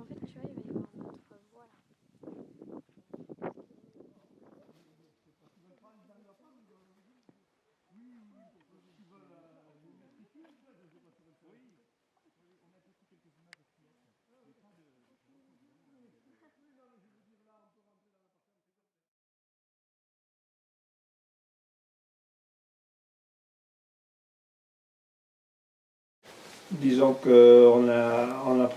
fait, tu vois, il va y avoir notre voie là. Disons qu'on on a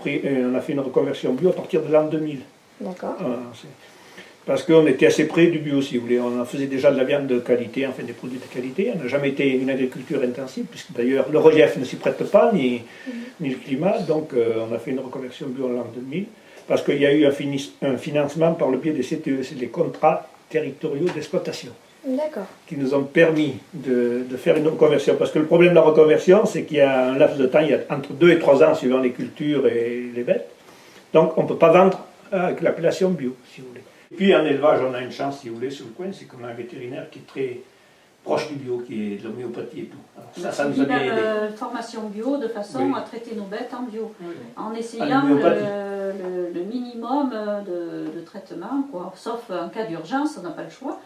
fait une reconversion bio à partir de l'an 2000. D'accord. Parce qu'on était assez près du bio, si vous voulez. On en faisait déjà de la viande de qualité, enfin des produits de qualité. On n'a jamais été une agriculture intensive, puisque d'ailleurs le relief ne s'y prête pas, ni le climat. Donc on a fait une reconversion bio en l'an 2000, parce qu'il y a eu un financement par le biais des CTE, c'est les contrats territoriaux d'exploitation. D'accord. Qui nous ont permis de faire une reconversion. Parce que le problème de la reconversion, c'est qu'il y a un laps de temps, il y a entre 2 et 3 ans suivant les cultures et les bêtes. Donc on ne peut pas vendre avec l'appellation bio, si vous voulez. Et puis en élevage, on a une chance, si vous voulez, sur le coin, c'est qu'on a un vétérinaire qui est très proche du bio, qui est de l'homéopathie et tout. Alors ça nous a bien aidé. Formation bio de façon à traiter nos bêtes en bio, en essayant le minimum de traitement, quoi. Sauf en cas d'urgence, on n'a pas le choix.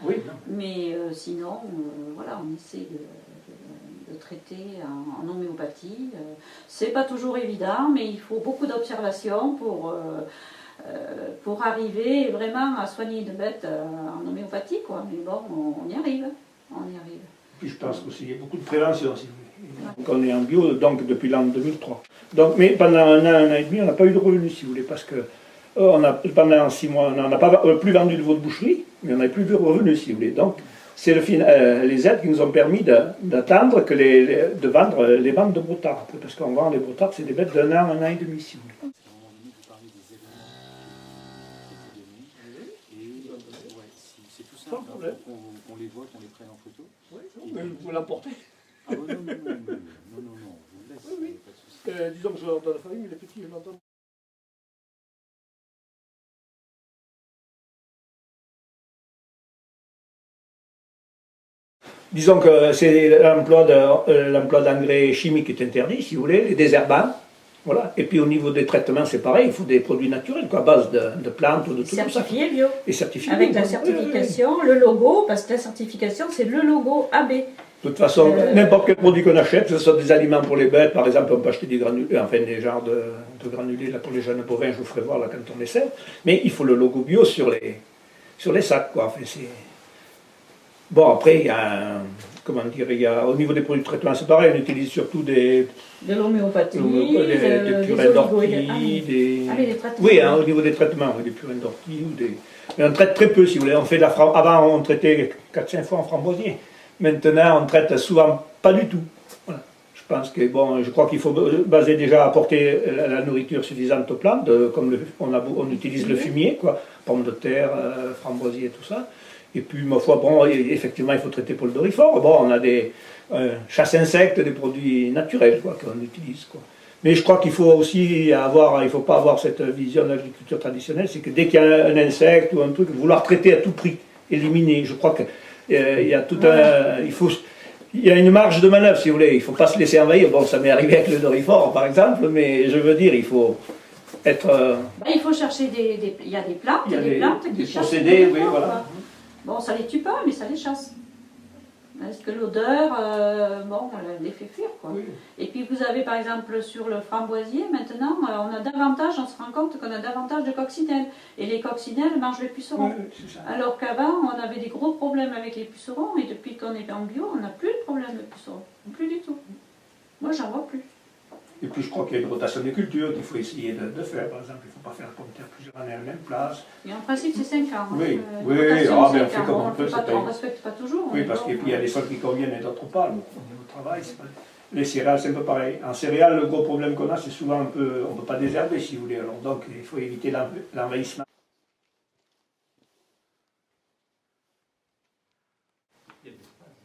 Mais sinon, voilà, on essaie de traiter en homéopathie. C'est pas toujours évident, mais il faut beaucoup d'observation pour arriver vraiment à soigner une bête en homéopathie, quoi. Mais bon, on y arrive. Puis je pense aussi qu'il y a beaucoup de prévention, si vous voulez. Donc on est en bio donc, depuis l'an 2003. Donc, mais pendant un an et demi, on n'a pas eu de revenus, si vous voulez, parce que pendant 6 mois, on n'a pas plus vendu de votre boucherie, mais on n'avait plus de revenus, si vous voulez. Donc, c'est les aides qui nous ont permis d'attendre de vendre les ventes de broutards. Parce qu'on vend les broutards, c'est des bêtes d'un an et demi, si vous voulez. C'est tout simple, qu'on les voit, qu'on les prenne en photo. Oui, mais vous l'emportez. Ah non, vous le laissez, oui. pas de souci. Disons que je leur donne la famille, mais les petits, je l'entends. Disons que c'est l'emploi d'engrais chimiques est interdit, si vous voulez, les désherbants. Voilà. Et puis au niveau des traitements, c'est pareil, il faut des produits naturels, quoi, à base de plantes ou de tout ça. Certifié bio. Et certifié avec bio. La certification, le logo, parce que la certification, c'est le logo AB. De toute façon, n'importe quel produit qu'on achète, que ce soit des aliments pour les bêtes, par exemple, on peut acheter des granulés, enfin des genres de granulés là, pour les jeunes bovins, je vous ferai voir là, quand on les sert. Mais il faut le logo bio sur les sacs, quoi. Enfin, bon, après, il y a, comment dire, au niveau des produits de traitement, c'est pareil, on utilise surtout de l'homéopathie, des purines d'ortie, oui, hein, au niveau des traitements, des purines d'ortie, mais on traite très peu, si vous voulez. Avant, on traitait 4-5 fois en framboisier. Maintenant, on traite souvent pas du tout. Voilà. Je pense que, bon, je crois qu'il faut baser déjà apporter la nourriture suffisante aux plantes, comme on utilise le fumier, quoi, pommes de terre, framboisier, tout ça. Et puis, ma foi, bon, effectivement, il faut traiter pour le dorifort. Bon, on a des chasse-insectes, des produits naturels, quoi, qu'on utilise, quoi. Mais je crois qu'il faut aussi il faut pas avoir cette vision de l'agriculture traditionnelle, c'est que dès qu'il y a un insecte ou un truc, vouloir traiter à tout prix, éliminer. Je crois que il y a il y a une marge de manœuvre, si vous voulez. Il ne faut pas se laisser envahir. Bon, ça m'est arrivé avec le dorifort, par exemple, mais je veux dire, il faut être... il faut chercher il y a des plantes, qui chassent procédés, oui, voilà. Bon, ça les tue pas, mais ça les chasse. Parce que l'odeur, bon, elle les fait fuir, quoi. Oui. Et puis vous avez par exemple sur le framboisier, maintenant, on se rend compte qu'on a davantage de coccinelles. Et les coccinelles mangent les pucerons. Oui, alors qu'avant, on avait des gros problèmes avec les pucerons, et depuis qu'on est en bio, on n'a plus de problème de pucerons. Plus du tout. Moi, j'en vois plus. Et puis je crois qu'il y a une rotation des cultures qu'il faut essayer de faire. Par exemple, il ne faut pas faire comme terre plusieurs années à la même place. Et en principe, c'est 5 ans. Oui, mais on fait comme on peut. On ne respecte pas toujours. Oui, parce qu'il y a des sols qui conviennent et d'autres pas. Donc, au niveau du travail, les céréales, c'est un peu pareil. En céréales, le gros problème qu'on a, c'est souvent un peu... On ne peut pas désherber, si vous voulez. Alors, donc, il faut éviter l'envahissement.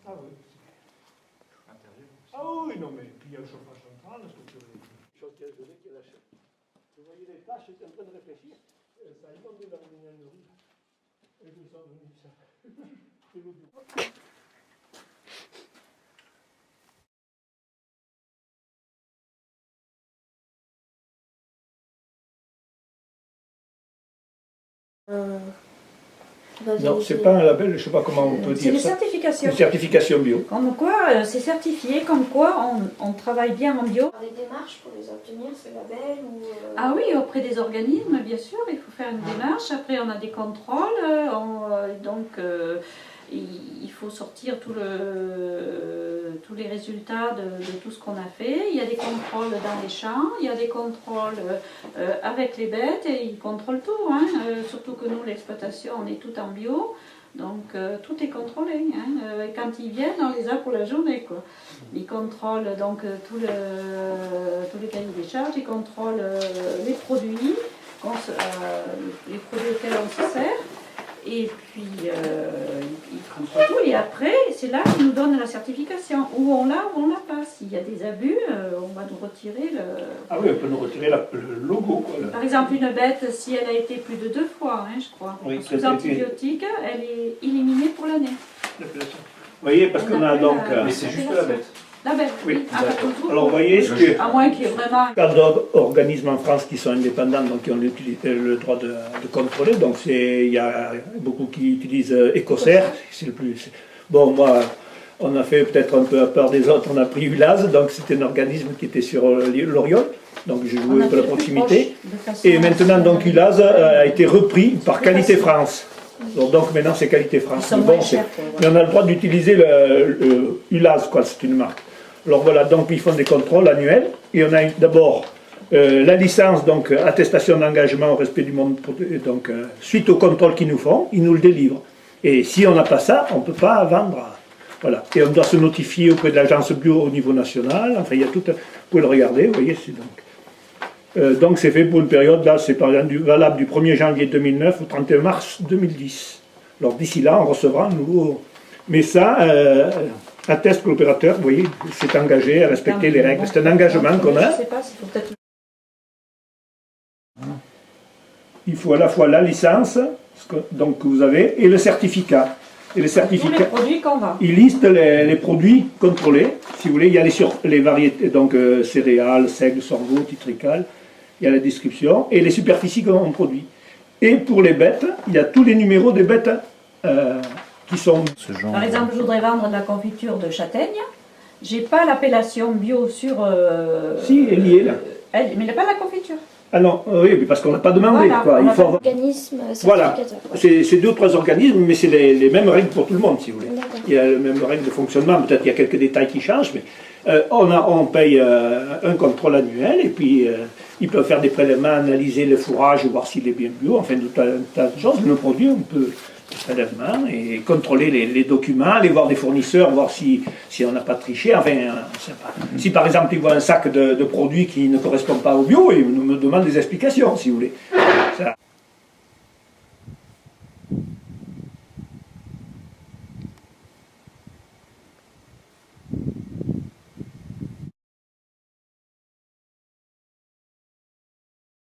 Ah oui. Ah oui, non, mais puis il y a le chauffage central, la structure des choses qui est gelée, qui est lâchée. Vous voyez les tâches, j'étais en train de réfléchir. Ça a inondé la mignonnerie. Et tout ça, c'est l'eau du... Non, c'est pas un label, je ne sais pas comment on peut C'est dire une ça. certification. Une certification bio. Comme quoi, c'est certifié, comme quoi on travaille bien en bio. Des démarches pour les obtenir, ce label ou Ah oui, auprès des organismes, bien sûr, il faut faire une démarche. Après, on a des contrôles. Il faut sortir tous les résultats de tout ce qu'on a fait. Il y a des contrôles dans les champs, il y a des contrôles avec les bêtes et ils contrôlent tout. Hein. Surtout que nous, l'exploitation, on est tout en bio. Donc tout est contrôlé. Hein. Et quand ils viennent, on les a pour la journée, quoi. Ils contrôlent donc tous les cahiers des charges, ils contrôlent les produits auxquels on se sert. Et puis ils contrôlent tout. Et après, c'est là qu'ils nous donnent la certification. Où on l'a, où on l'a pas. S'il y a des abus, on va nous retirer le... Ah oui, on peut nous retirer le logo. Quoi, Par exemple, une bête, si elle a été plus de 2 fois, hein, je crois, sous antibiotiques, elle est éliminée pour l'année. Vous voyez, parce qu'on a donc... Mais c'est juste la bête. La bête, oui. Tout. Alors vous voyez, ce que... À moins qu'il y ait vraiment... Il y a d'organismes en France qui sont indépendants, donc qui ont le droit de contrôler. Donc il y a beaucoup qui utilisent Ecocer, c'est le plus... Bon, moi, on a fait peut-être un peu à peur des autres, on a pris ULAS, donc c'était un organisme qui était sur l'Oriol, donc j'ai joué pour la proximité. Et maintenant, donc ULAS a été repris par Qualité France. Donc maintenant c'est Qualité France. Bon, mais on a le droit d'utiliser le ULAS, quoi, c'est une marque. Alors voilà, donc ils font des contrôles annuels, et on a d'abord la licence, donc attestation d'engagement au respect du monde, donc suite au contrôle qu'ils nous font, ils nous le délivrent. Et si on n'a pas ça, on ne peut pas vendre. Voilà. Et on doit se notifier auprès de l'agence bio au niveau national, enfin il y a tout, vous pouvez le regarder, vous voyez, c'est donc c'est fait pour une période, là c'est par exemple valable du 1er janvier 2009 au 31 mars 2010. Alors d'ici là, on recevra un nouveau... Mais ça... atteste que l'opérateur, vous voyez, s'est engagé à respecter les règles. C'est un engagement qu'on a. Il faut à la fois la licence, donc que vous avez, et le certificat. Et le certificat, les produits qu'on vend. Il liste les produits contrôlés. Si vous voulez, il y a les variétés, donc céréales, seigle, sorgho, titrical. Il y a la description et les superficies qu'on produit. Et pour les bêtes, il y a tous les numéros des bêtes. Par exemple, je voudrais vendre de la confiture de châtaigne. J'ai pas l'appellation bio sur... Si, elle y est là. Mais il n'y a pas la confiture. Ah non, oui, parce qu'on n'a pas demandé. Voilà, quoi. Il faut... Organisme Voilà, certificateur. c'est 2 ou 3 organismes, mais c'est les mêmes règles pour tout le monde, si vous voulez. Il y a les mêmes règles de fonctionnement, peut-être qu'il y a quelques détails qui changent, mais on paye un contrôle annuel, et puis ils peuvent faire des prélèvements, analyser le fourrage, voir s'il est bien bio, enfin tout un tas de choses. Le produit, on peut... prélèvement et contrôler les documents, aller voir des fournisseurs, voir si on n'a pas triché. Enfin, si par exemple ils voient un sac de produits qui ne correspond pas au bio, ils nous demandent des explications, si vous voulez. Ça.